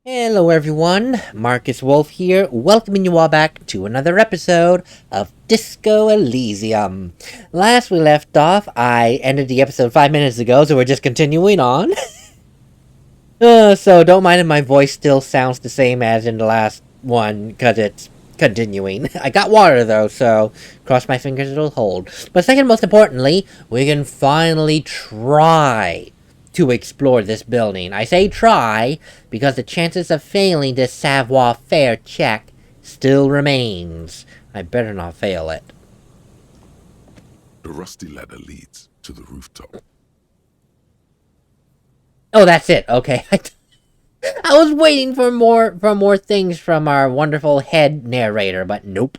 Hello everyone, MarcusWolfe here, welcoming you all back to another episode of Disco Elysium. Last we left off, I ended the episode 5 minutes ago, so we're just continuing on. So don't mind if my voice still sounds the same as in the last one, because it's continuing. I got water though, so cross my fingers it'll hold. But second most importantly, we can finally try to explore this building. I say try, because the chances of failing this savoir-faire check still remains. I better not fail it. The rusty ladder leads to the rooftop. Oh, that's it. Okay. I was waiting for more things from our wonderful head narrator, but nope.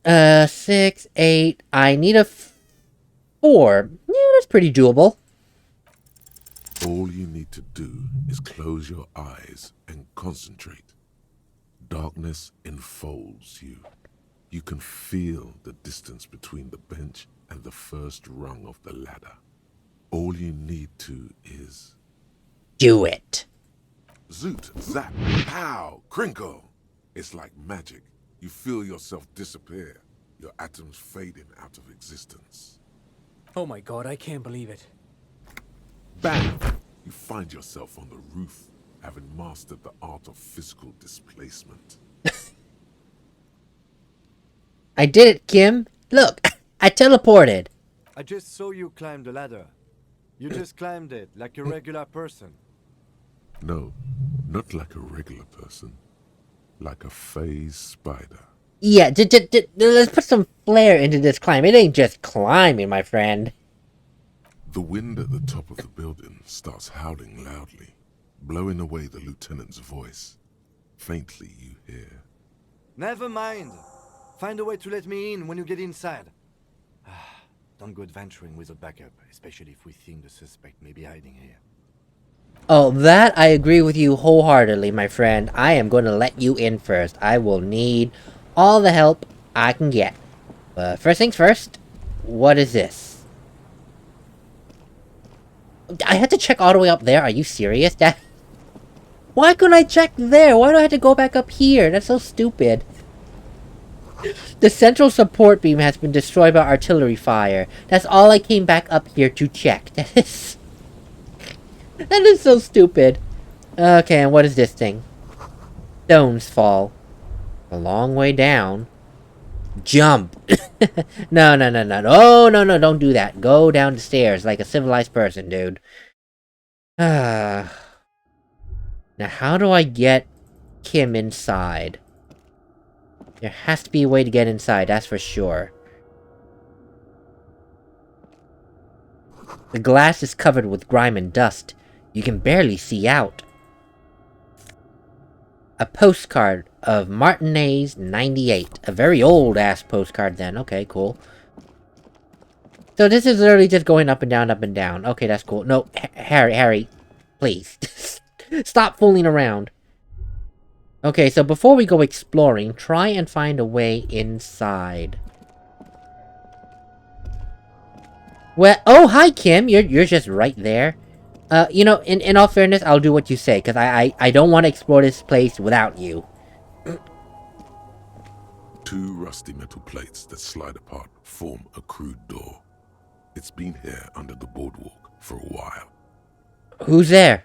6, 8. I need a 4. Yeah, that's pretty doable. All you need to do is close your eyes and concentrate. Darkness enfolds you. You can feel the distance between the bench and the first rung of the ladder. All you need to is... Do it. Zoot, zap, pow, crinkle. It's like magic. You feel yourself disappear, your atoms fading out of existence. Oh my god, I can't believe it. Bang! You find yourself on the roof, having mastered the art of physical displacement. I did it, Kim. Look, I teleported. I just saw you climb the ladder. You just climbed it like a regular person. No, not like a regular person. Like a phase spider. Yeah, let's put some flair into this climb. It ain't just climbing, my friend. The wind at the top of the building starts howling loudly, blowing away the lieutenant's voice. Faintly you hear. Never mind. Find a way to let me in when you get inside. Don't go adventuring without backup, especially if we think the suspect may be hiding here. Oh, that I agree with you wholeheartedly, my friend. I am going to let you in first. I will need all the help I can get. But first things first, what is this? I had to check all the way up there. Are you serious? Why couldn't I check there? Why do I have to go back up here? That's so stupid. The central support beam has been destroyed by artillery fire. That's all I came back up here to check. That is so stupid. Okay, and what is this thing? Stones fall. A long way down. Jump! No, don't do that. Go down the stairs like a civilized person, dude. Now, how do I get Kim inside? There has to be a way to get inside, that's for sure. The glass is covered with grime and dust. You can barely see out. A postcard of Martinez 98. A very old-ass postcard then. Okay, cool. So this is literally just going up and down, up and down. Okay, that's cool. No, Harry, please. Stop fooling around. Okay, so before we go exploring, try and find a way inside. Well, oh, hi, Kim. You're just right there. You know, in all fairness, I'll do what you say, because I don't want to explore this place without you. Two rusty metal plates that slide apart form a crude door. It's been here under the boardwalk for a while. Who's there?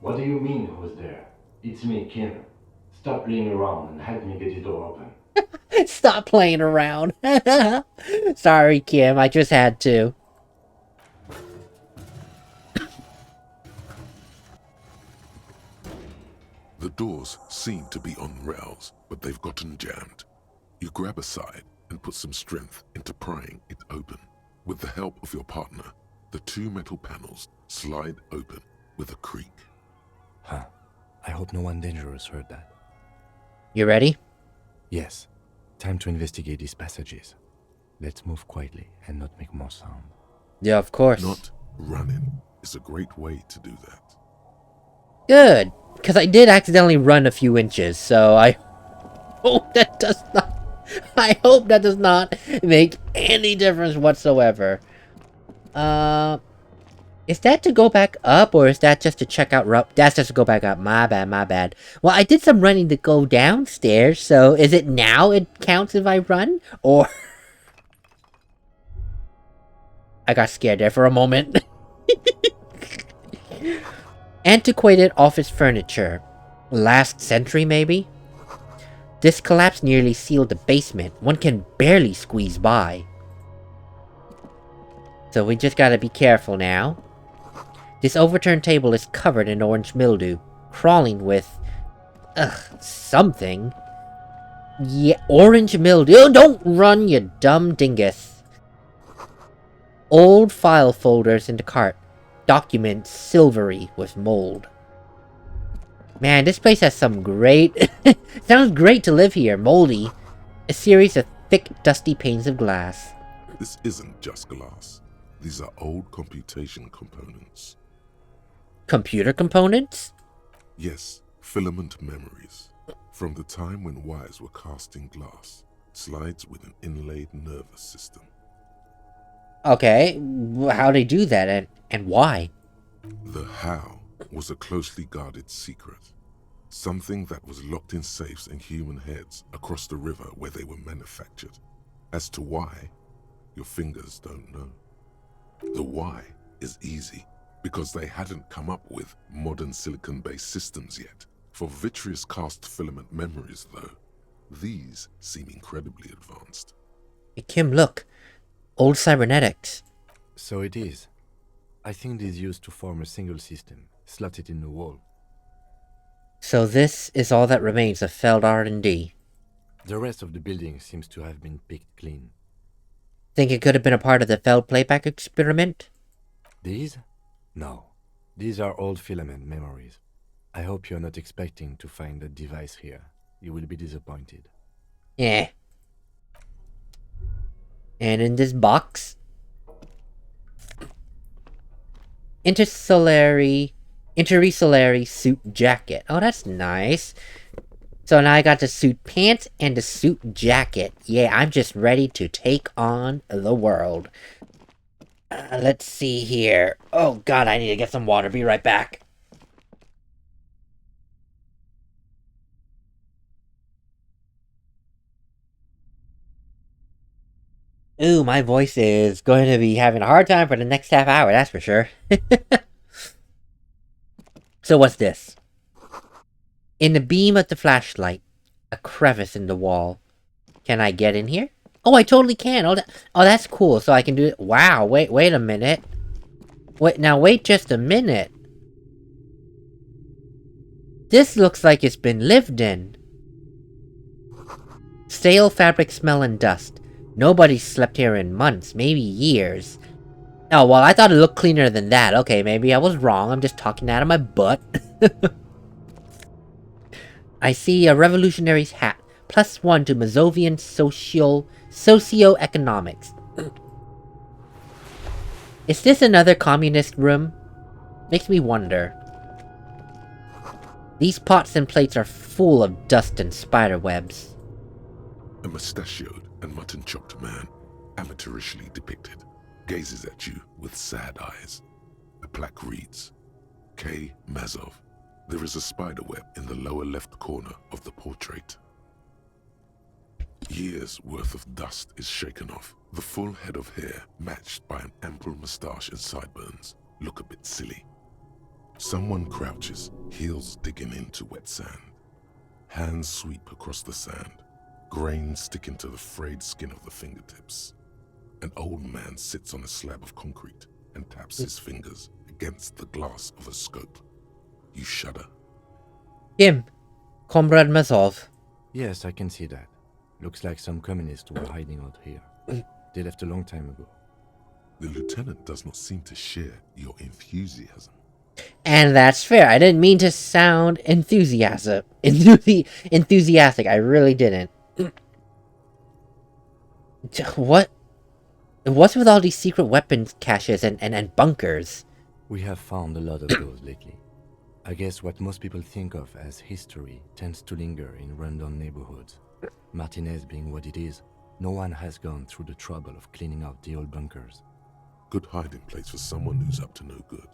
What do you mean, who's there? It's me, Kim. Stop playing around and help me get the door open. Stop playing around. Sorry, Kim, I just had to. The doors seem to be on rails, but they've gotten jammed. You grab a side and put some strength into prying it open. With the help of your partner, the two metal panels slide open with a creak. Huh. I hope no one dangerous heard that. You ready? Yes. Time to investigate these passages. Let's move quietly and not make more sound. Yeah, of course. Not running is a great way to do that. Good, because I did accidentally run a few inches, so I hope that does not... I hope that does not make any difference whatsoever. Is that to go back up, or is that just to check out That's just to go back up. My bad, my bad. Well, I did some running to go downstairs, so is it now it counts if I run? Or... I got scared there for a moment. Antiquated office furniture. Last century, maybe? This collapse nearly sealed the basement. One can barely squeeze by. So we just gotta be careful now. This overturned table is covered in orange mildew, crawling with... something. Yeah, orange mildew. Oh, don't run, you dumb dingus. Old file folders in the cart. Documents silvery with mold. Man, this place has some great... Sounds great to live here. Moldy. A series of thick, dusty panes of glass. This isn't just glass. These are old computation components. Computer components? Yes, filament memories. From the time when wires were cast in glass. Slides with an inlaid nervous system. Okay, how they do that, and why? The how was a closely guarded secret. Something that was locked in safes in human heads across the river where they were manufactured. As to why, your fingers don't know. The why is easy, because they hadn't come up with modern silicon-based systems yet. For vitreous cast filament memories, though, these seem incredibly advanced. Hey, Kim, look. Old cybernetics. So it is. I think these used to form a single system, slotted in the wall. So this is all that remains of failed R&D. The rest of the building seems to have been picked clean. Think it could have been a part of the failed playback experiment? These? No. These are old filament memories. I hope you're not expecting to find a device here. You will be disappointed. Yeah. And in this box... Intersolary suit jacket. Oh, that's nice. So now I got the suit pants and the suit jacket. Yeah, I'm just ready to take on the world. Let's see here. Oh god, I need to get some water. Be right back. Ooh, my voice is going to be having a hard time for the next half hour, that's for sure. So what's this? In the beam of the flashlight, a crevice in the wall. Can I get in here? Oh, I totally can. Oh, that's cool. So I can do it. Wow, wait a minute. Wait just a minute. This looks like it's been lived in. Stale fabric smell and dust. Nobody's slept here in months, maybe years. Oh, well, I thought it looked cleaner than that. Okay, maybe I was wrong. I'm just talking out of my butt. I see a revolutionary's hat. +1 to Mazovian socio-economics. Is this another communist room? Makes me wonder. These pots and plates are full of dust and spider webs. A mustachioed and mutton-chopped man, amateurishly depicted, gazes at you with sad eyes. A plaque reads, K. Mazov. There is a spider web in the lower left corner of the portrait. Years' worth of dust is shaken off. The full head of hair, matched by an ample moustache and sideburns, look a bit silly. Someone crouches, heels digging into wet sand. Hands sweep across the sand, grains sticking to the frayed skin of the fingertips. An old man sits on a slab of concrete and taps his fingers against the glass of a scope. You shudder. Kim, Comrade Mazov. Yes, I can see that. Looks like some communists were hiding out here. They left a long time ago. The lieutenant does not seem to share your enthusiasm. And that's fair. I didn't mean to sound enthusiastic. I really didn't. What's with all these secret weapons caches and bunkers? We have found a lot of those lately. I guess what most people think of as history tends to linger in rundown neighborhoods. Martinez being what it is, no one has gone through the trouble of cleaning out the old bunkers. Good hiding place for someone who's up to no good.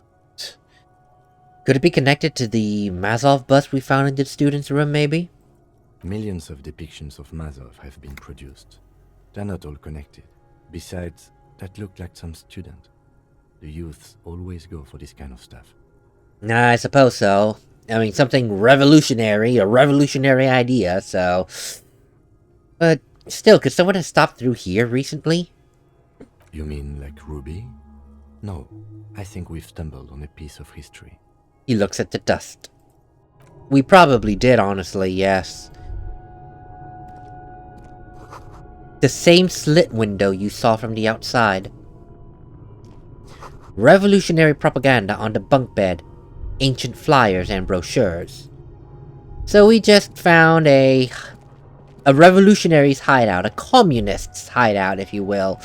Could it be connected to the Mazov bust we found in the students' room, maybe? Millions of depictions of Mazov have been produced. They're not all connected. Besides, that looked like some student. The youths always go for this kind of stuff. Nah, I suppose so. I mean, something revolutionary, a revolutionary idea, so... But still, could someone have stopped through here recently? You mean like Ruby? No, I think we've stumbled on a piece of history. He looks at the dust. We probably did, honestly, yes. The same slit window you saw from the outside. Revolutionary propaganda on the bunk bed. Ancient flyers and brochures. So we just found a revolutionary's hideout, a communist's hideout, if you will.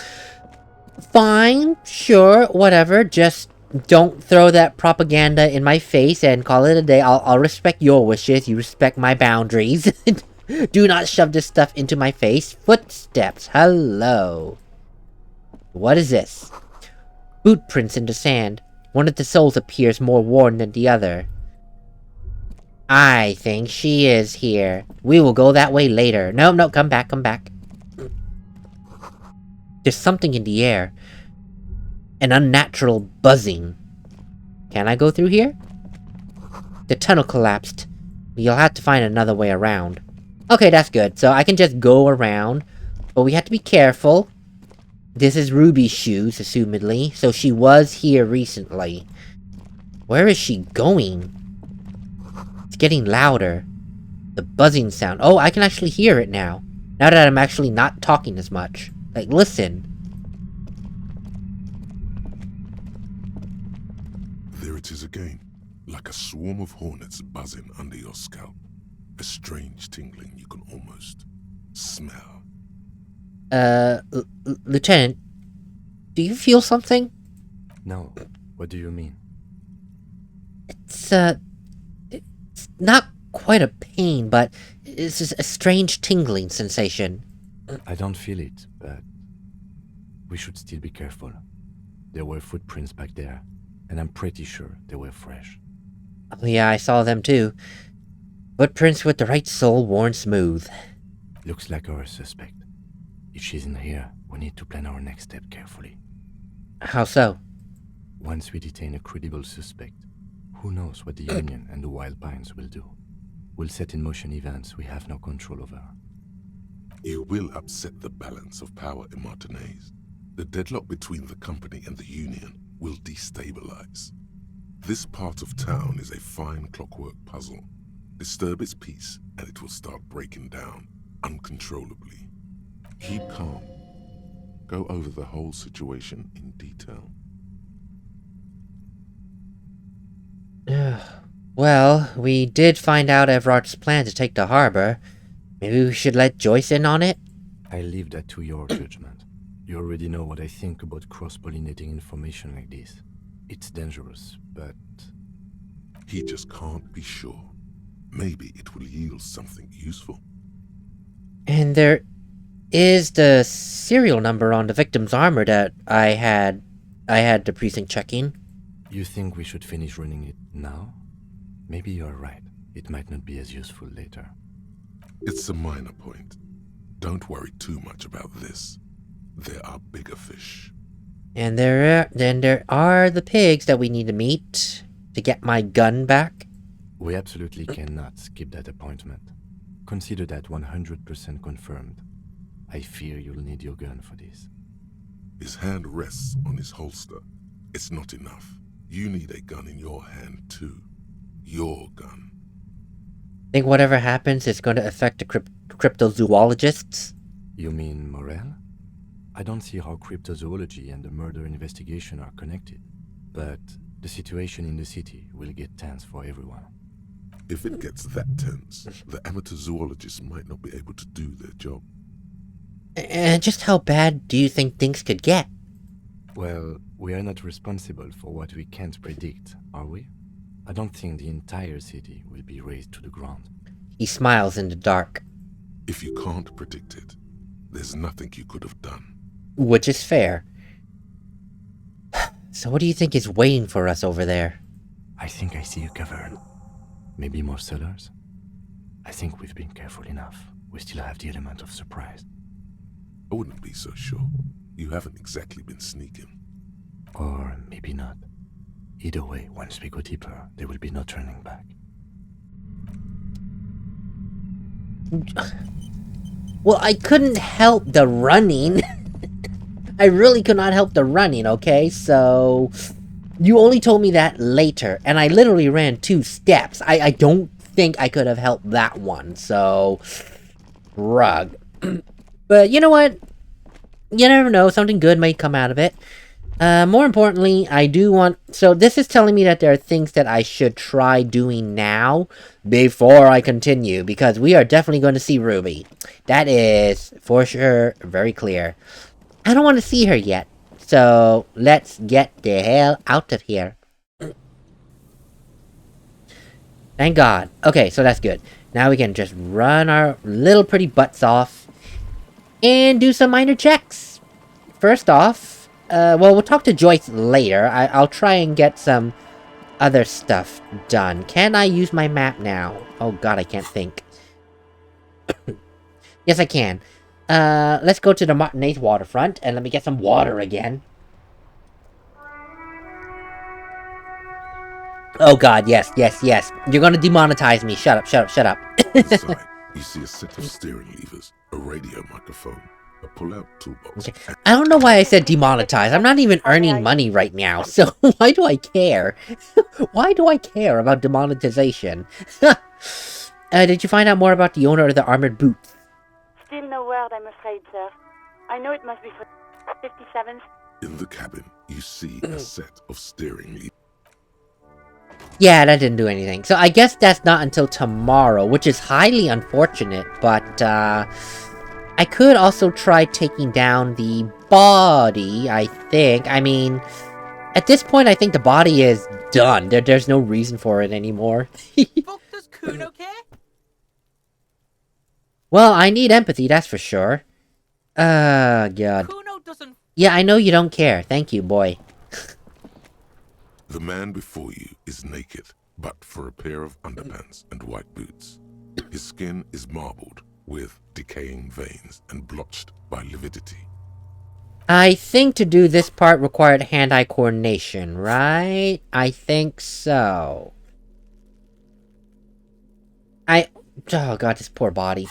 Fine, sure, whatever, just don't throw that propaganda in my face and call it a day. I'll respect your wishes, you respect my boundaries. Do not shove this stuff into my face. Footsteps, hello. What is this? Boot prints in the sand. One of the souls appears more worn than the other. I think she is here. We will go that way later. No, come back. There's something in the air. An unnatural buzzing. Can I go through here? The tunnel collapsed. You'll have to find another way around. Okay, that's good. So I can just go around. But we have to be careful. This is Ruby's shoes, assumedly. So she was here recently. Where is she going? It's getting louder. The buzzing sound. Oh, I can actually hear it now. Now that I'm actually not talking as much. Like, listen. There it is again, like a swarm of hornets buzzing under your scalp. A strange tingling you can almost smell. Lieutenant, do you feel something? No, what do you mean? It's not quite a pain, but it's just a strange tingling sensation. I don't feel it, but we should still be careful. There were footprints back there, and I'm pretty sure they were fresh. Oh yeah, I saw them too. Footprints with the right sole worn smooth. Looks like our suspect. If she's in here, we need to plan our next step carefully. How so? Once we detain a credible suspect, who knows what the Union and the Wild Pines will do? We'll set in motion events we have no control over. You will upset the balance of power in Martinaise. The deadlock between the company and the Union will destabilize. This part of town is a fine clockwork puzzle. Disturb its peace, and it will start breaking down uncontrollably. Keep calm. Go over the whole situation in detail. Well, we did find out Everard's plan to take the harbor. Maybe we should let Joyce in on it? I leave that to your judgment. You already know what I think about cross-pollinating information like this. It's dangerous, but... He just can't be sure. Maybe it will yield something useful. And there is the serial number on the victim's armor that I had the precinct checking. You think we should finish running it now? Maybe you're right. It might not be as useful later. It's a minor point. Don't worry too much about this. There are bigger fish. And there are the pigs that we need to meet to get my gun back. We absolutely cannot skip that appointment. Consider that 100% confirmed. I fear you'll need your gun for this. His hand rests on his holster. It's not enough. You need a gun in your hand too. Your gun. Think whatever happens is going to affect the cryptozoologists? You mean Morel? I don't see how cryptozoology and the murder investigation are connected. But the situation in the city will get tense for everyone. If it gets that tense, the amateur zoologists might not be able to do their job. And just how bad do you think things could get? Well, we are not responsible for what we can't predict, are we? I don't think the entire city will be razed to the ground. He smiles in the dark. If you can't predict it, there's nothing you could have done. Which is fair. So what do you think is waiting for us over there? I think I see a cavern. Maybe more cellars? I think we've been careful enough. We still have the element of surprise. I wouldn't be so sure. You haven't exactly been sneaking. Or maybe not. Either way, once we go deeper, there will be no turning back. Well, I couldn't help the running. I really could not help the running, okay? So... You only told me that later, and I literally ran 2 steps. I don't think I could have helped that one, so... Rug. But you know what? You never know, something good may come out of it. More importantly, I do want... So this is telling me that there are things that I should try doing now before I continue, because we are definitely going to see Ruby. That is, for sure, very clear. I don't want to see her yet, so let's get the hell out of here. Thank God. Okay, so that's good. Now we can just run our little pretty butts off and do some minor checks. First off, well, we'll talk to Joyce later. I'll try and get some other stuff done. Can I use my map now? Oh God, I can't think. Yes, I can. Let's go to the Martinez waterfront and let me get some water again. Oh God, yes, yes, yes. You're gonna demonetize me. Shut up, shut up, shut up. Inside, you see a set of steering levers, a radio microphone, a pull-out toolbox. Okay. I don't know why I said demonetize. I'm not even earning money right now, so why do I care? Why do I care about demonetization? Did you find out more about the owner of the armored boots? Still no word, I'm afraid, sir. I know it must be for 57th. In the cabin, you see a set of steering levers. Yeah, that didn't do anything. So I guess that's not until tomorrow, which is highly unfortunate, but, I could also try taking down the body, I think. I mean, at this point, I think the body is done. There's no reason for it anymore. Fuck does Cuno care? Well, I need empathy, that's for sure. God. Cuno doesn't... Yeah, I know you don't care. Thank you, boy. The man before you is naked, but for a pair of underpants and white boots. His skin is marbled, with decaying veins and blotched by lividity. I think to do this part required hand-eye coordination, right? I think so. Oh God, this poor body.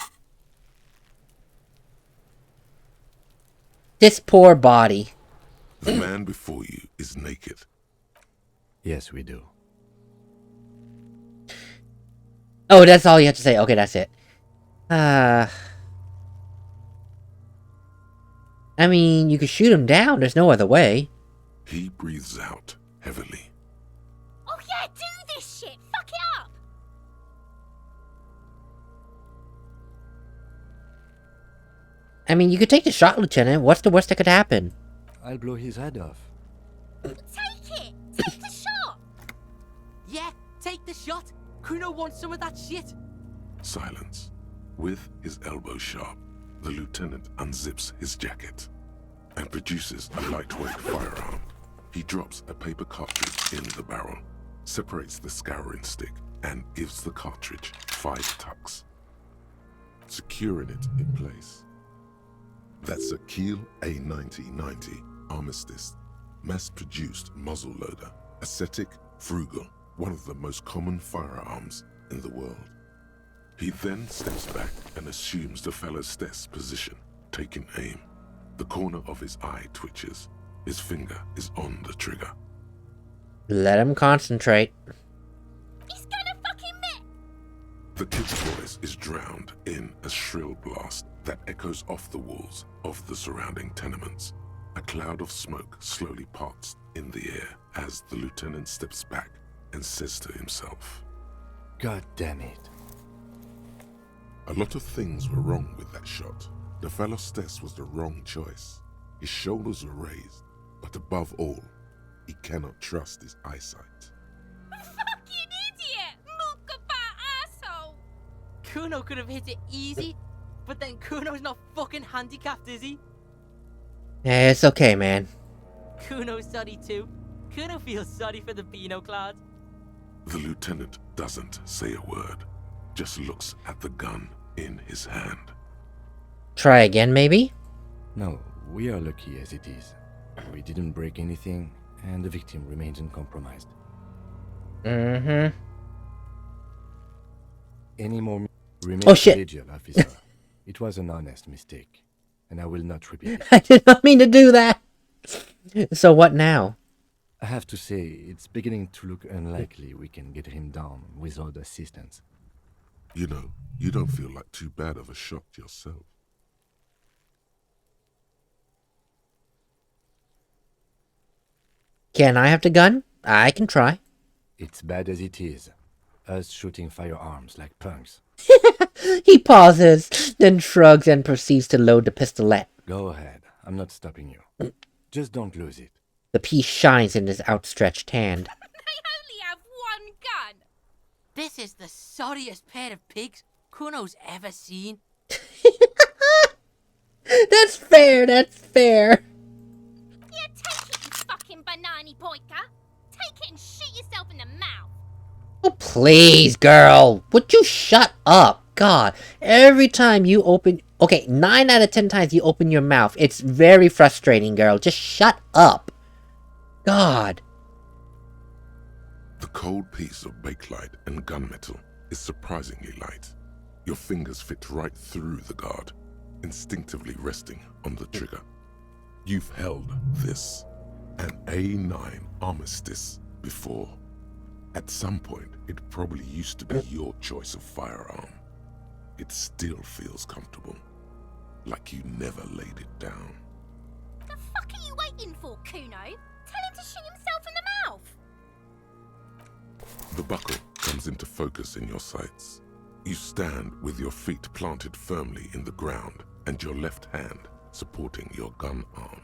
This poor body. The man before you is naked. Yes, we do. Oh, that's all you have to say. Okay, that's it. I mean, you could shoot him down. There's no other way. He breathes out heavily. Oh yeah, do this shit! Fuck it up! I mean, you could take the shot, Lieutenant. What's the worst that could happen? I'll blow his head off. Take it! Take the shot! Yeah, take the shot. Cuno wants some of that shit. Silence. With his elbow sharp, the lieutenant unzips his jacket and produces a lightweight firearm. He drops a paper cartridge in the barrel, separates the scouring stick, and gives the cartridge 5 tucks, securing it in place. That's a Kiel A9090 Armistice, mass-produced muzzleloader, ascetic, frugal, one of the most common firearms in the world. He then steps back and assumes the fellow's desk position, taking aim. The corner of his eye twitches. His finger is on the trigger. Let him concentrate. He's gonna fucking miss! The kid's voice is drowned in a shrill blast that echoes off the walls of the surrounding tenements. A cloud of smoke slowly parts in the air as the lieutenant steps back and says to himself, God damn it. a lot of things were wrong with that shot. The fellow's test was the wrong choice. His shoulders were raised, but above all, he cannot trust his eyesight. Fucking idiot! Mookaba asshole! Cuno could have hit it easy, but then Cuno's not fucking handicapped, is he? Yeah, it's okay, man. Cuno's sorry too. Cuno feels sorry for the Beano Cloud. The lieutenant doesn't say a word, just looks at the gun in his hand. Try again, maybe? No, we are lucky as it is. We didn't break anything, and the victim remains uncompromised. Mm-hmm. Any more... Remain Oh, shit. collegial, officer. It was an honest mistake, and I will not repeat it. I did not mean to do that. So what now? I have to say, it's beginning to look unlikely we can get him down without assistance. You know, you don't feel like too bad of a shot yourself. Can I have the gun? I can try. It's bad as it is. Us shooting firearms like punks. He pauses, then shrugs and proceeds to load the pistolet. Go ahead. I'm not stopping you. Just don't lose it. The piece shines in his outstretched hand. They only have one gun. This is the sorriest pair of pigs Cuno's ever seen. That's fair, that's fair. Yeah, take it, you fucking banana poika. Take it and shoot yourself in the mouth. Oh, please, girl. Would you shut up? God, every time you open... Okay, 9 out of 10 times you open your mouth. It's very frustrating, girl. Just shut up. God. The cold piece of bakelite and gunmetal is surprisingly light. Your fingers fit right through the guard, instinctively resting on the trigger. You've held this, an A9 Armistice, before. At some point, it probably used to be your choice of firearm. It still feels comfortable, like you never laid it down. The fuck are you waiting for, Cuno? Tell him to shoot himself in the mouth. The buckle comes into focus in your sights. You stand with your feet planted firmly in the ground and your left hand supporting your gun arm.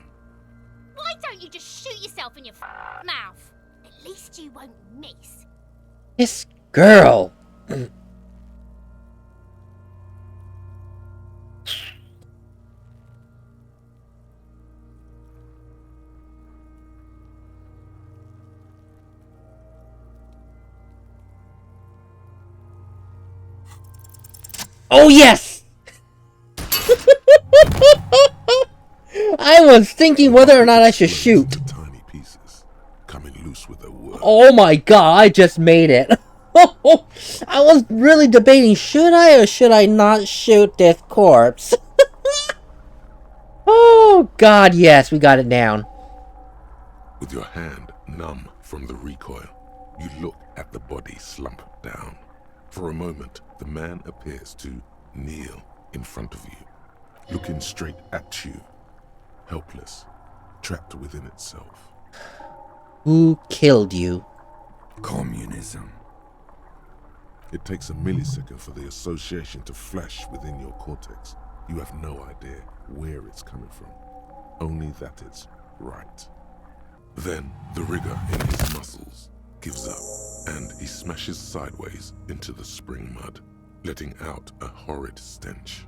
Why don't you just shoot yourself in your mouth? At least you won't miss. This girl. Oh, yes! I was thinking whether or not I should shoot. Into tiny pieces, coming loose with a word. Oh my god, I just made it. I was really debating, should I or should I not shoot this corpse? Oh god, yes, we got it down. With your hand numb from the recoil, you look at the body slump down. For a moment, the man appears to kneel in front of you, looking straight at you, helpless, trapped within itself. Who killed you? Communism. It takes a millisecond for the association to flash within your cortex. You have no idea where it's coming from, only that it's right. Then the rigor in his muscles gives up, and he smashes sideways into the spring mud, letting out a horrid stench.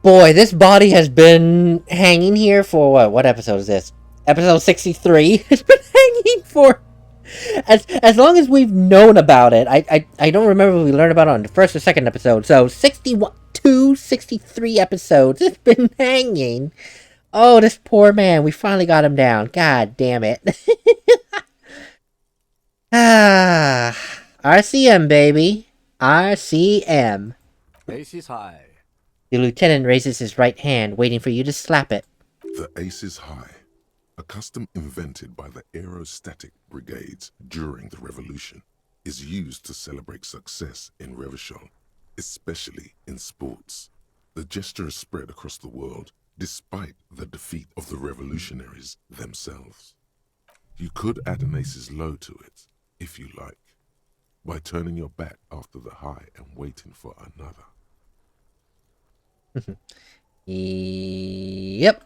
Boy, this body has been hanging here for what episode is this? Episode 63. It's been hanging for as long as we've known about it. I don't remember if we learned about it on the first or second episode. So 63 episodes. It's been hanging. Oh, this poor man. We finally got him down. God damn it. RCM, baby. RCM. Ace is high. The lieutenant raises his right hand, waiting for you to slap it. The ace is high, a custom invented by the aerostatic brigades during the revolution, is used to celebrate success in Revachol, especially in sports. The gesture is spread across the world, despite the defeat of the revolutionaries themselves. You could add an ace's low to it, if you like, by turning your back after the high and waiting for another. Yep.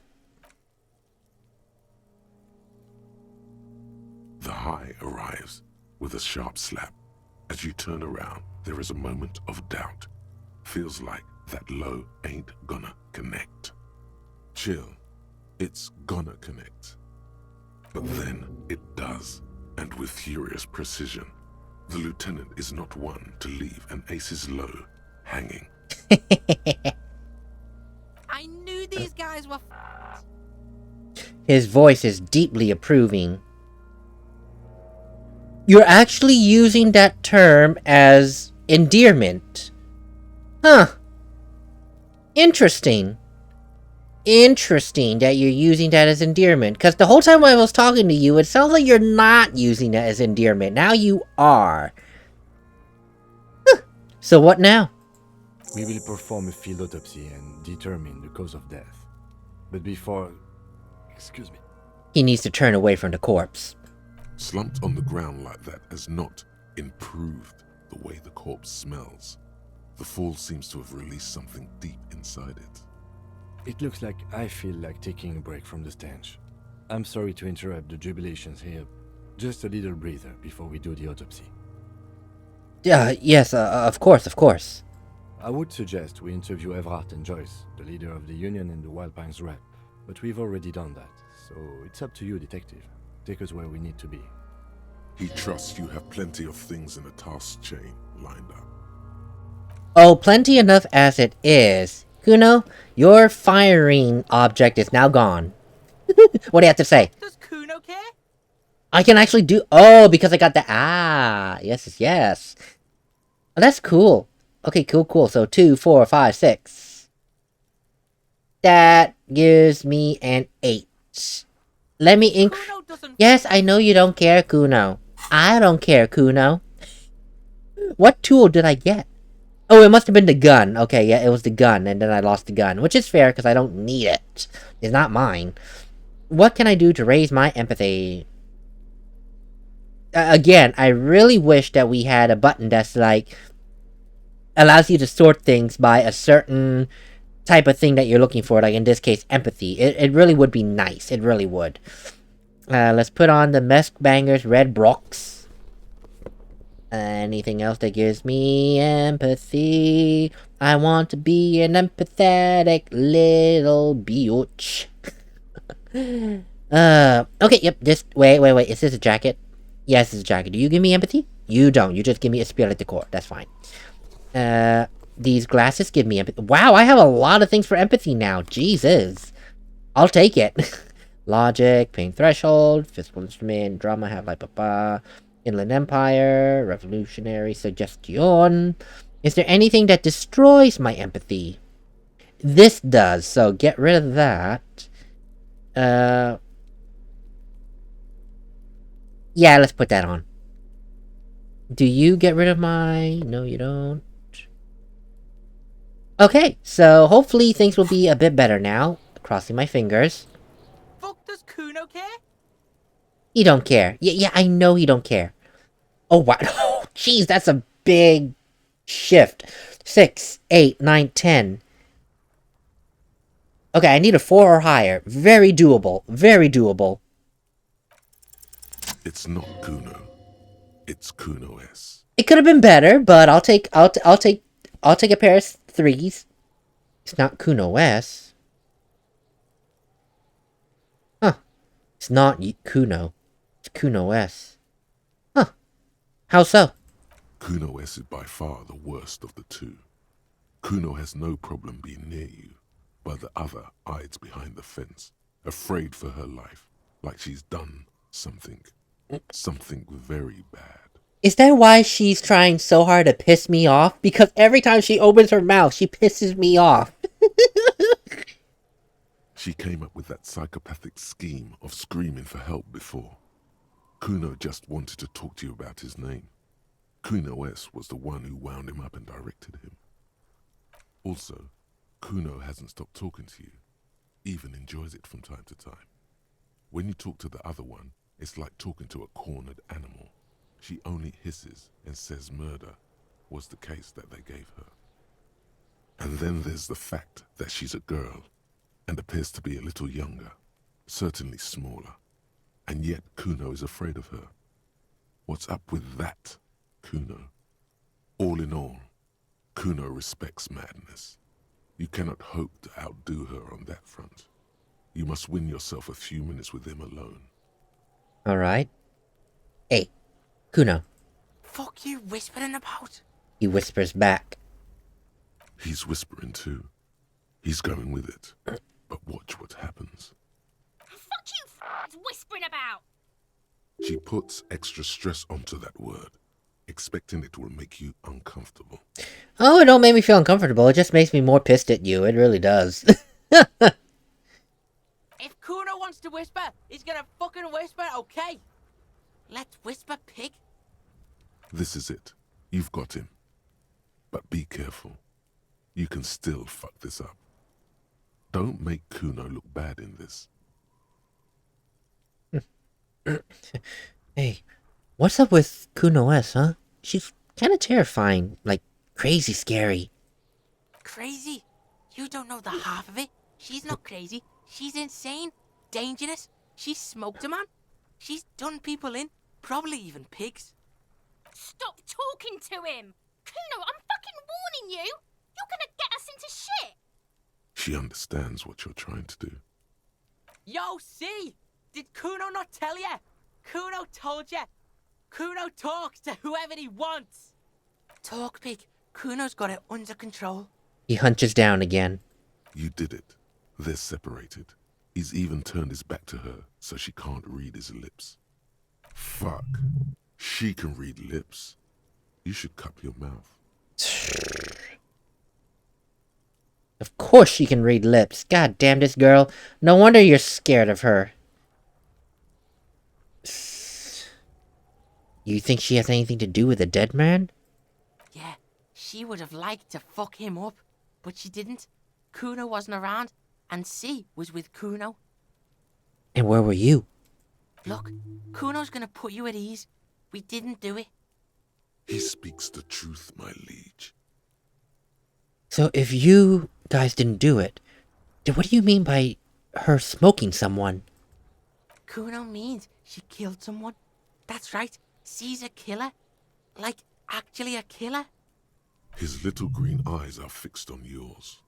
The high arrives with a sharp slap. As you turn around, there is a moment of doubt. Feels like that low ain't gonna connect. Chill. It's gonna connect. But then it does, and with furious precision. The lieutenant is not one to leave an aces low hanging. I knew these guys were His voice is deeply approving. You're actually using that term as endearment. Huh. Interesting. Interesting that you're using that as endearment. Because the whole time I was talking to you, it sounds like you're not using that as endearment. Now you are. Huh. So what now? We will perform a field autopsy and determine the cause of death. But before... Excuse me. He needs to turn away from the corpse. Slumped on the ground like that has not improved the way the corpse smells. The fall seems to have released something deep inside it. It looks like I feel like taking a break from the stench. I'm sorry to interrupt the jubilations here. Just a little breather before we do the autopsy. Yes, of course. I would suggest we interview Everhart and Joyce, the leader of the Union and the Wild Pines rep. But we've already done that, so it's up to you, Detective. Take us where we need to be. He trusts you have plenty of things in a task chain lined up. Oh, plenty enough as it is. Cuno, your firing object is now gone. What do you have to say? Does Cuno care? I can actually do... Oh, because I got the... Yes. Oh, that's cool. Okay, cool. So 2, 4, 5, 6. That gives me an 8. Let me Cuno doesn't... Yes, I know you don't care, Cuno. I don't care, Cuno. What tool did I get? Oh, it must have been the gun. Okay, yeah, it was the gun, and then I lost the gun. Which is fair, because I don't need it. It's not mine. What can I do to raise my empathy? Again, I really wish that we had a button that's like... allows you to sort things by a certain type of thing that you're looking for. Like, in this case, empathy. It really would be nice. It really would. Let's put on the Mesk Bangers Red Brox. Anything else that gives me empathy? I want to be an empathetic little bitch. Okay, yep, this... Wait. Is this a jacket? Yes, it's a jacket. Do you give me empathy? You don't. You just give me a spirit decor. That's fine. These glasses give me empathy. Wow, I have a lot of things for empathy now. Jesus. I'll take it. Logic, pain threshold, physical instrument, drama, have like papa, Inland Empire, revolutionary suggestion. Is there anything that destroys my empathy? This does, so get rid of that. Yeah, let's put that on. Do you get rid of my... No, you don't. Okay, so hopefully things will be a bit better now. Crossing my fingers. Fuck, does Cuno care? He don't care. Yeah, I know he don't care. Oh, wow. Oh, jeez, that's a big shift. 6, 8, 9, 10. Okay, I need a 4 or higher. Very doable. Very doable. It's not Cuno. It's Cuno-S. It could have been better, but I'll take a pair of 3s. It's not Cuno-S. Huh. It's not Cuno. It's Cuno-S. Huh. How so? Cuno-S is by far the worst of the two. Cuno has no problem being near you, but the other hides behind the fence, afraid for her life, like she's done something very bad. Is that why she's trying so hard to piss me off? Because every time she opens her mouth, she pisses me off. She came up with that psychopathic scheme of screaming for help before. Cuno just wanted to talk to you about his name. Cuno-S was the one who wound him up and directed him. Also, Cuno hasn't stopped talking to you, even enjoys it from time to time. When you talk to the other one, it's like talking to a cornered animal. She only hisses and says murder was the case that they gave her. And then there's the fact that she's a girl and appears to be a little younger, certainly smaller, and yet Cuno is afraid of her. What's up with that, Cuno? All in all, Cuno respects madness. You cannot hope to outdo her on that front. You must win yourself a few minutes with him alone. Alright. Hey, Cuno. Fuck you whispering about? He whispers back. He's whispering too. He's going with it. But watch what happens. Fuck you whispering about! She puts extra stress onto that word, expecting it will make you uncomfortable. Oh, it don't make me feel uncomfortable. It just makes me more pissed at you. It really does. If Cuno wants to whisper, he's gonna fucking whisper, okay? Let's whisper, pig. This is it. You've got him. But be careful. You can still fuck this up. Don't make Cuno look bad in this. Hey, what's up with Cuno S, huh? She's kind of terrifying. Like, crazy scary. Crazy? You don't know the half of it. She's not crazy. She's insane. Dangerous. She's smoked a man. She's done people in. Probably even pigs. Stop talking to him! Cuno, I'm fucking warning you! You're gonna get us into shit! She understands what you're trying to do. Yo, see? Did Cuno not tell ya? Cuno told ya. Cuno talks to whoever he wants. Talk, pig. Cuno's got it under control. He hunches down again. You did it. They're separated. He's even turned his back to her, so she can't read his lips. Fuck. She can read lips. You should cup your mouth. Of course she can read lips. God damn this girl. No wonder you're scared of her. You think she has anything to do with the dead man? Yeah, she would have liked to fuck him up, but she didn't. Cuno wasn't around, and C was with Cuno. And where were you? Look, Cuno's gonna put you at ease. We didn't do it. He speaks the truth, my liege. So if you guys didn't do it, then what do you mean by her smoking someone? Cuno means she killed someone. That's right, C's a killer. Like, actually a killer. His little green eyes are fixed on yours.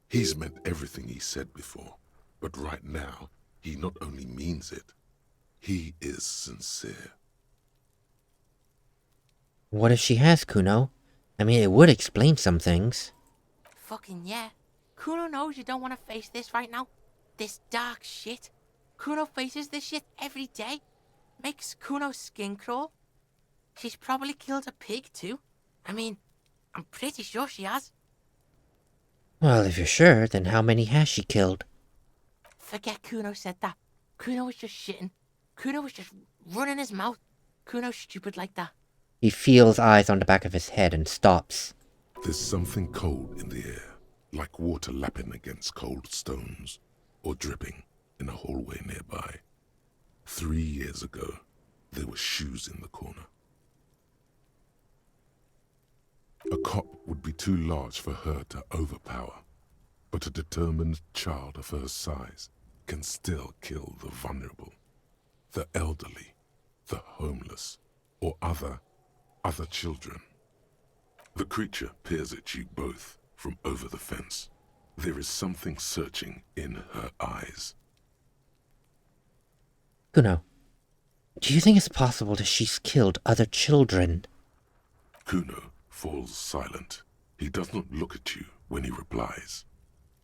He's meant everything he said before, but right now, he not only means it, he is sincere. What if she has, Cuno? I mean, it would explain some things. Fucking yeah. Cuno knows you don't want to face this right now. This dark shit. Cuno faces this shit every day. Makes Cuno's skin crawl. She's probably killed a pig too. I mean, I'm pretty sure she has. Well, if you're sure, then how many has she killed? Forget Cuno said that. Cuno was just shitting. Cuno was just running his mouth. Cuno's stupid like that. He feels eyes on the back of his head and stops. There's something cold in the air, like water lapping against cold stones, or dripping in a hallway nearby. 3 years ago, there were shoes in the corner. A cop would be too large for her to overpower, but a determined child of her size can still kill the vulnerable, the elderly, the homeless, or other children. The creature peers at you both from over the fence. There is something searching in her eyes. Cuno, do you think it's possible that she's killed other children? Cuno falls silent. He does not look at you when he replies.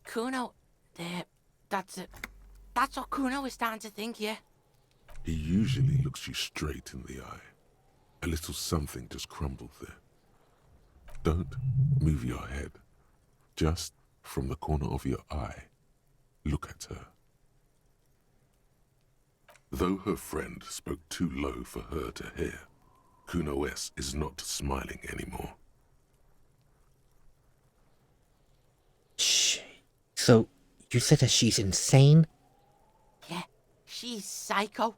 Cuno, that's it. That's what Cuno is starting to think, yeah. He usually looks you straight in the eye. A little something just crumbled there. Don't move your head. Just from the corner of your eye, look at her. Though her friend spoke too low for her to hear, Cuno S is not smiling anymore. Shh. So, you said that she's insane? Yeah, she's psycho.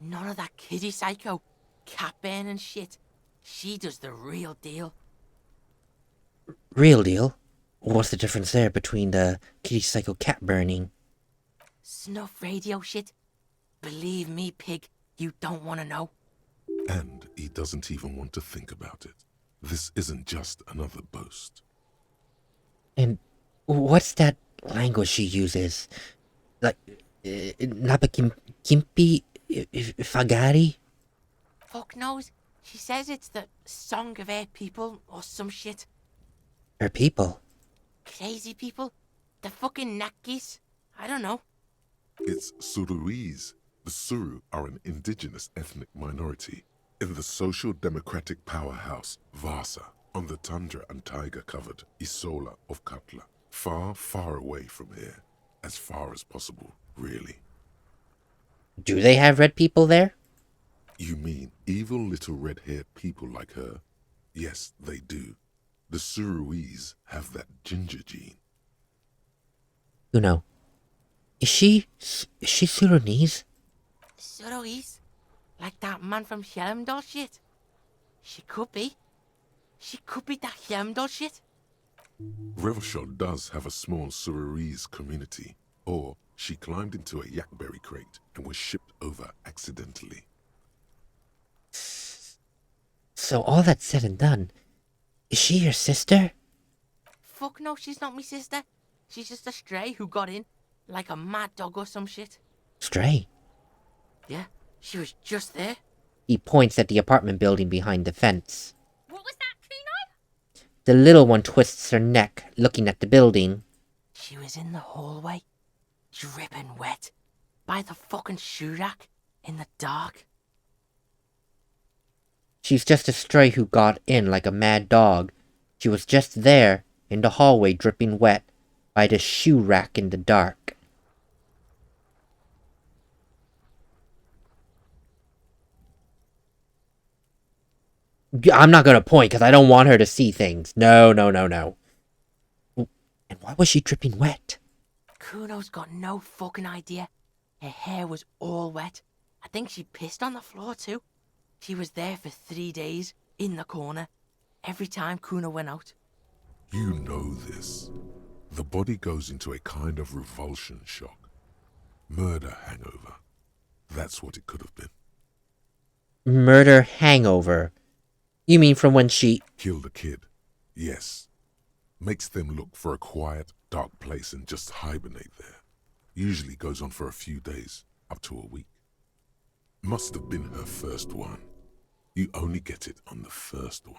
None of that kiddie psycho. Cat burning shit. She does the real deal. Real deal? What's the difference there between the kitty psycho cat burning? Snuff radio shit. Believe me, pig, you don't want to know. And he doesn't even want to think about it. This isn't just another boast. And what's that language she uses? Like, Napakimpi? Fagari? Fuck knows. She says it's the song of her people or some shit. Her people? Crazy people. The fucking Nakis. I don't know. It's Suruese. The Suru are an indigenous ethnic minority in the social democratic powerhouse Vasa on the tundra and tiger-covered Isola of Katla. Far, far away from here. As far as possible, really. Do they have red people there? You mean evil little red-haired people like her? Yes, they do. The Suruese have that ginger gene. Cuno. Is she Sudanese? Sudanese? Like that man from Helmdall shit? She could be. She could be that Helmdall shit. Revelshot does have a small Suruese community. Or she climbed into a yakberry crate and was shipped over accidentally. So all that's said and done, is she your sister? Fuck no, she's not my sister. She's just a stray who got in. Like a mad dog or some shit. Stray? Yeah, she was just there. He points at the apartment building behind the fence. What was that, Cuno? The little one twists her neck, looking at the building. She was in the hallway, dripping wet, by the fucking shoe rack, in the dark. She's just a stray who got in like a mad dog. She was just there, in the hallway dripping wet, by the shoe rack in the dark. I'm not gonna point, because I don't want her to see things. No. And why was she dripping wet? Kuno's got no fucking idea. Her hair was all wet. I think she pissed on the floor too. She was there for 3 days, in the corner, every time Cuno went out. You know this. The body goes into a kind of revulsion shock. Murder hangover. That's what it could have been. Murder hangover. You mean from when she... Killed a kid. Yes. Makes them look for a quiet, dark place and just hibernate there. Usually goes on for a few days, up to a week. Must have been her first one. You only get it on the first one.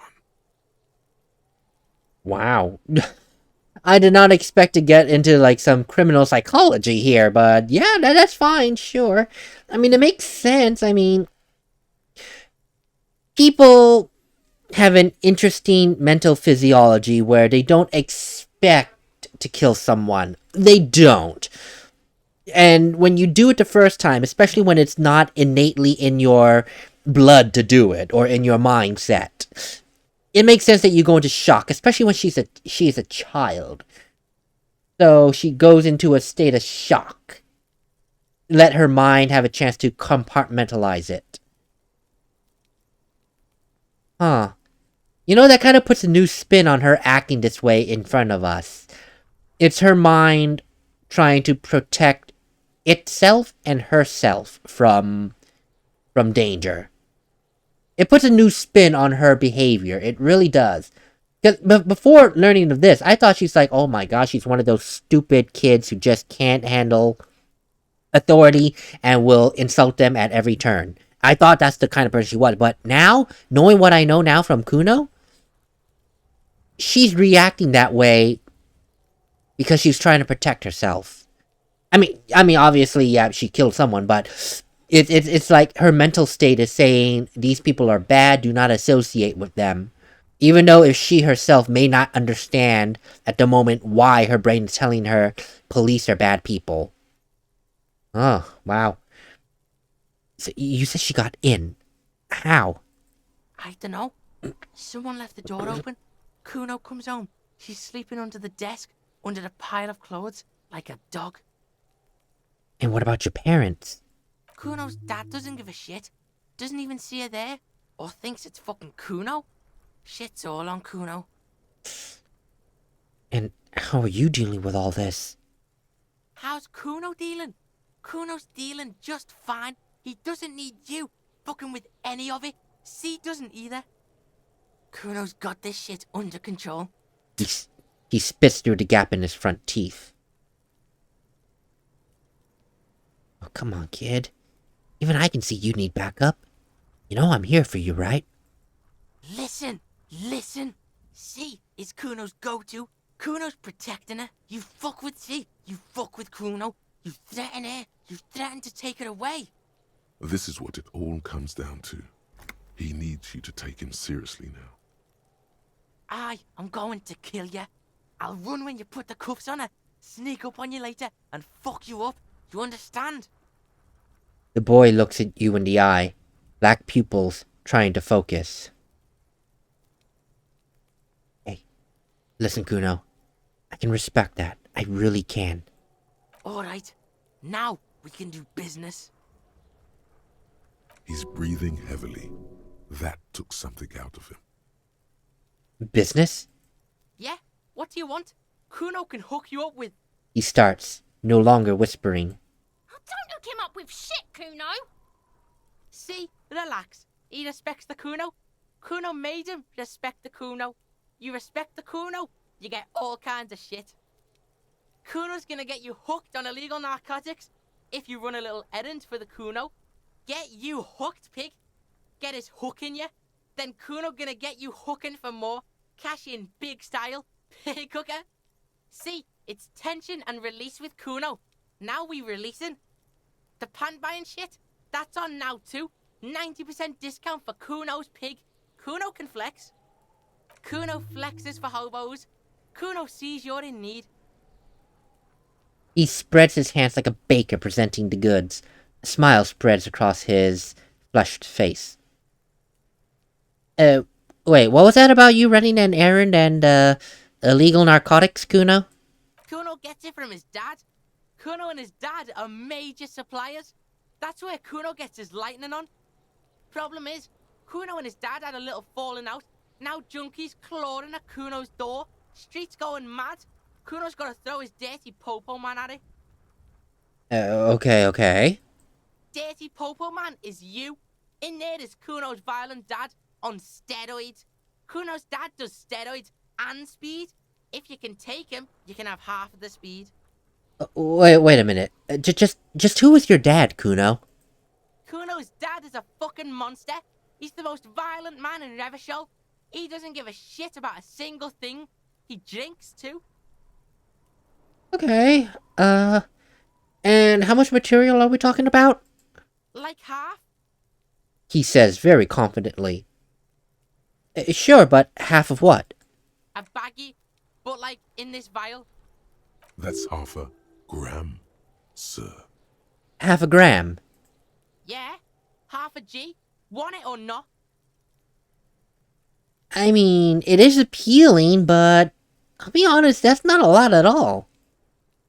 Wow. I did not expect to get into, like, some criminal psychology here, but yeah, that's fine, sure. I mean, it makes sense. I mean, people have an interesting mental physiology where they don't expect to kill someone. They don't. And when you do it the first time, especially when it's not innately in your blood to do it, or in your mindset, it makes sense that you go into shock, especially when she is a child. So she goes into a state of shock. Let her mind have a chance to compartmentalize it. Huh. You know, that kind of puts a new spin on her acting this way in front of us. It's her mind trying to protect itself and herself from danger. It puts a new spin on her behavior. It really does. Because before learning of this, I thought she's like, oh my gosh, she's one of those stupid kids who just can't handle authority and will insult them at every turn. I thought that's the kind of person she was. But now, knowing what I know now from Cuno, she's reacting that way because she's trying to protect herself. I mean, obviously, yeah, she killed someone, but it's like her mental state is saying these people are bad, do not associate with them. Even though if she herself may not understand at the moment why her brain is telling her police are bad people. Oh, wow. So you said she got in. How? I don't know. Someone left the door open. Cuno comes home. She's sleeping under the desk, under the pile of clothes, like a dog. And what about your parents? Cuno's dad doesn't give a shit. Doesn't even see her there. Or thinks it's fucking Cuno. Shit's all on Cuno. And how are you dealing with all this? How's Cuno dealing? Cuno's dealing just fine. He doesn't need you fucking with any of it. C doesn't either. Cuno's got this shit under control. He spits through the gap in his front teeth. Oh, come on, kid. Even I can see you need backup. You know I'm here for you, right? Listen. C is Cuno's go-to. Cuno's protecting her. You fuck with C, you fuck with Cuno. You threaten her, you threaten to take her away. This is what it all comes down to. He needs you to take him seriously now. I'm going to kill you. I'll run when you put the cuffs on her, sneak up on you later, and fuck you up. You understand? The boy looks at you in the eye, black pupils trying to focus. Hey, listen, Cuno. I can respect that. I really can. Alright, now we can do business. He's breathing heavily. That took something out of him. Business? Yeah? What do you want? Cuno can hook you up with... He starts, no longer whispering. Oh, don't hook him up with shit, Cuno. See? Relax. He respects the Cuno. Cuno made him respect the Cuno. You respect the Cuno, you get all kinds of shit. Cuno's gonna get you hooked on illegal narcotics if you run a little errand for the Cuno. Get you hooked, pig. Get his hook in you. Then Cuno gonna get you hooking for more. Cash in big style. Pig hooker. See, it's tension and release with Cuno. Now we releasing. The pant buying shit, that's on now too. 90% discount for Cuno's pig. Cuno can flex. Cuno flexes for hobos. Cuno sees you're in need. He spreads his hands like a baker presenting the goods. A smile spreads across his flushed face. Wait, what was that about you running an errand and, illegal narcotics, Cuno? Cuno gets it from his dad. Cuno and his dad are major suppliers. That's where Cuno gets his lightning on. Problem is, Cuno and his dad had a little falling out. Now junkies clawing at Cuno's door. Streets going mad. Cuno's gotta throw his dirty popo man at it. Okay. Dirty popo man is you. In there is Cuno's violent dad on steroids. Cuno's dad does steroids and speed. If you can take him, you can have half of the speed. Wait a minute. Just who was your dad, Cuno? Cuno's dad is a fucking monster. He's the most violent man in Revachol. He doesn't give a shit about a single thing. He drinks too. Okay, and how much material are we talking about? Like half. He says very confidently. Sure, but half of what? A baggie, but like in this vial. That's half a gram, sir. Half a gram. Yeah, half a G. Want it or not? I mean, it is appealing, but I'll be honest, that's not a lot at all.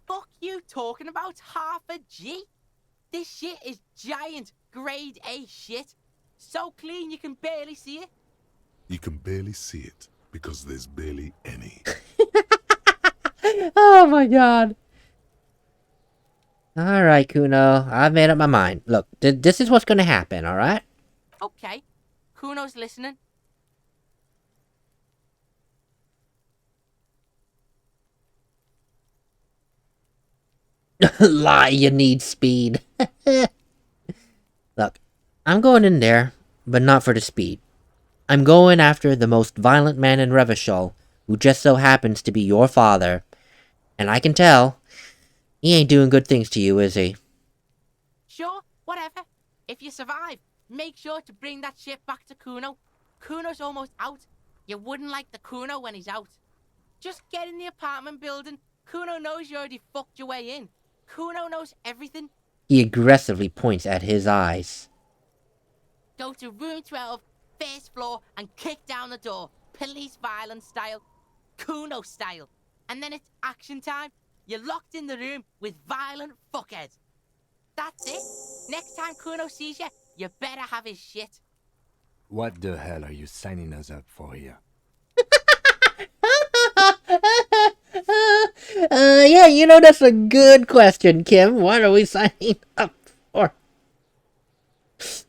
Fuck you talking about half a G? This shit is giant grade A shit. So clean you can barely see it. You can barely see it because there's barely any. Oh my god. Alright, Cuno, I've made up my mind. Look, this is what's gonna happen, alright? Okay, Cuno's listening. Lie, you need speed. Look, I'm going in there, but not for the speed. I'm going after the most violent man in Revachol, who just so happens to be your father. And I can tell, he ain't doing good things to you, is he? Sure, whatever. If you survive, make sure to bring that shit back to Cuno. Cuno's almost out. You wouldn't like the Cuno when he's out. Just get in the apartment building. Cuno knows you already fucked your way in. Cuno knows everything. He aggressively points at his eyes. Go to room 12, first floor, and kick down the door. Police violence style. Cuno style. And then it's action time. You're locked in the room with violent fuckheads. That's it. Next time Cuno sees you, you better have his shit. What the hell are you signing us up for here? Yeah, you know, that's a good question, Kim. What are we signing up for?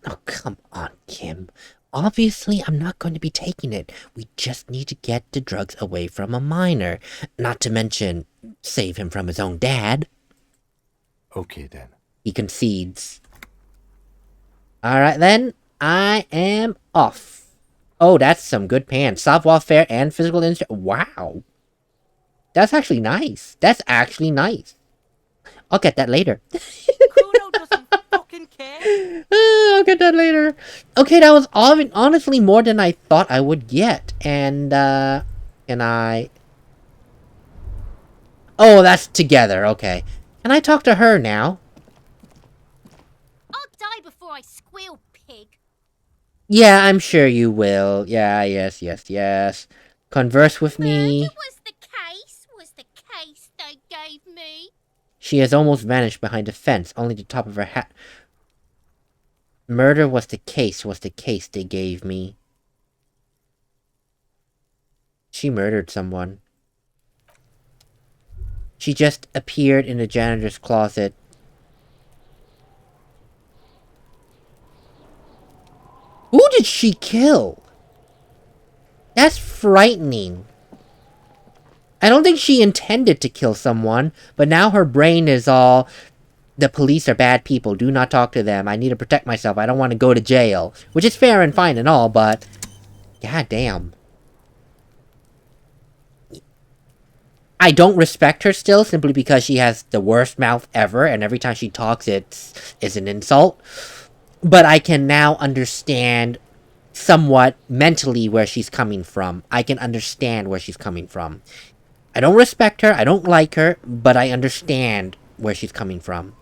Oh, come on, Kim. Obviously, I'm not going to be taking it. We just need to get the drugs away from a minor. Not to mention, save him from his own dad. Okay then. He concedes. Alright then, I am off. Oh, that's some good pants. Savoir faire and physical instruct. Wow. That's actually nice. That's actually nice. I'll get that later. Cuno doesn't fucking care. I'll get that later. Okay, that was honestly more than I thought I would get. And, can I... Oh, that's together. Okay. Can I talk to her now? I'll die before I squeal, pig. Yeah, I'm sure you will. Yeah, yes. Converse with me. Murder was the case they gave me. She has almost vanished behind a fence, only the top of her hat. Murder was the case they gave me. She murdered someone. She just appeared in the janitor's closet. Who did she kill? That's frightening. I don't think she intended to kill someone, but now her brain is all, the police are bad people, do not talk to them, I need to protect myself, I don't want to go to jail. Which is fair and fine and all, but... God damn. I don't respect her still, simply because she has the worst mouth ever, and every time she talks it's an insult. But I can now understand somewhat mentally where she's coming from. I can understand where she's coming from. I don't respect her, I don't like her, but I understand where she's coming from.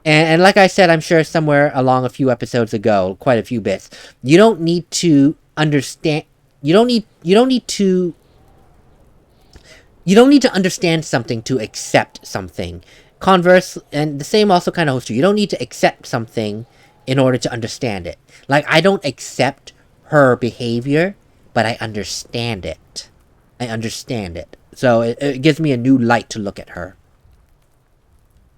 And like I said, I'm sure somewhere along a few episodes ago, quite a few bits, you don't need to understand, you don't need to understand something to accept something. Converse, and the same also kind of holds true. You don't need to accept something in order to understand it. Like, I don't accept her behavior, but I understand it. I understand it. So it gives me a new light to look at her.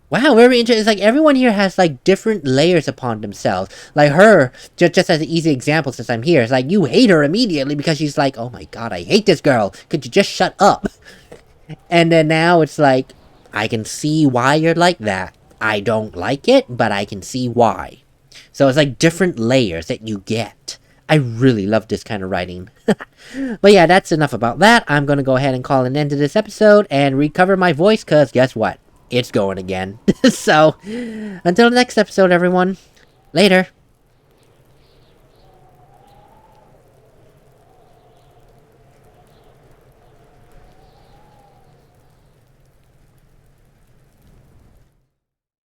Wow, very interesting. It's like everyone here has like different layers upon themselves. Like her, just as an easy example since I'm here, it's like you hate her immediately because she's like, oh my god, I hate this girl. Could you just shut up? And then now it's like, I can see why you're like that. I don't like it, but I can see why. So it's like different layers that you get. I really love this kind of writing. But yeah, that's enough about that. I'm going to go ahead and call an end to this episode and recover my voice, because guess what? It's going again. So, until the next episode, everyone. Later.